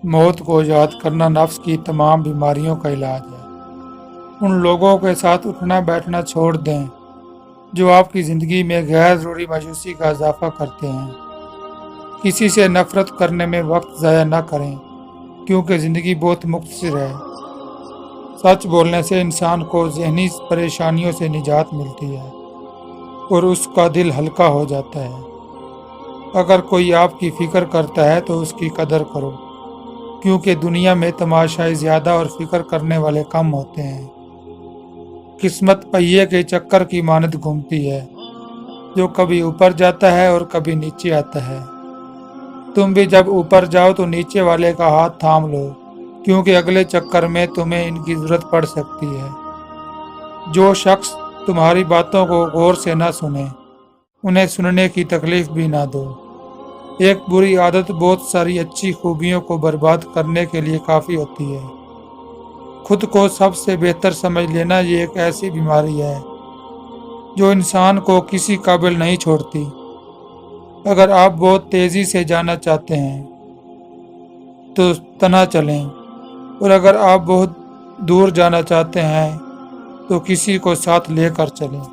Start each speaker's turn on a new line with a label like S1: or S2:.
S1: موت کو یاد کرنا نفس کی تمام بیماریوں کا علاج ہے۔ ان لوگوں کے ساتھ اٹھنا بیٹھنا چھوڑ دیں جو آپ کی زندگی میں غیر ضروری مایوسی کا اضافہ کرتے ہیں۔ کسی سے نفرت کرنے میں وقت ضائع نہ کریں کیونکہ زندگی بہت مختصر ہے۔ سچ بولنے سے انسان کو ذہنی پریشانیوں سے نجات ملتی ہے اور اس کا دل ہلکا ہو جاتا ہے۔ اگر کوئی آپ کی فکر کرتا ہے تو اس کی قدر کرو کیونکہ دنیا میں تماشائی زیادہ اور فکر کرنے والے کم ہوتے ہیں۔ قسمت پہیے کے چکر کی مانند گھومتی ہے، جو کبھی اوپر جاتا ہے اور کبھی نیچے آتا ہے۔ تم بھی جب اوپر جاؤ تو نیچے والے کا ہاتھ تھام لو کیونکہ اگلے چکر میں تمہیں ان کی ضرورت پڑ سکتی ہے۔ جو شخص تمہاری باتوں کو غور سے نہ سنے انہیں سننے کی تکلیف بھی نہ دو۔ ایک بری عادت بہت ساری اچھی خوبیوں کو برباد کرنے کے لیے کافی ہوتی ہے۔ خود کو سب سے بہتر سمجھ لینا یہ ایک ایسی بیماری ہے جو انسان کو کسی قابل نہیں چھوڑتی۔ اگر آپ بہت تیزی سے جانا چاہتے ہیں تو تنا چلیں، اور اگر آپ بہت دور جانا چاہتے ہیں تو کسی کو ساتھ لے کر چلیں۔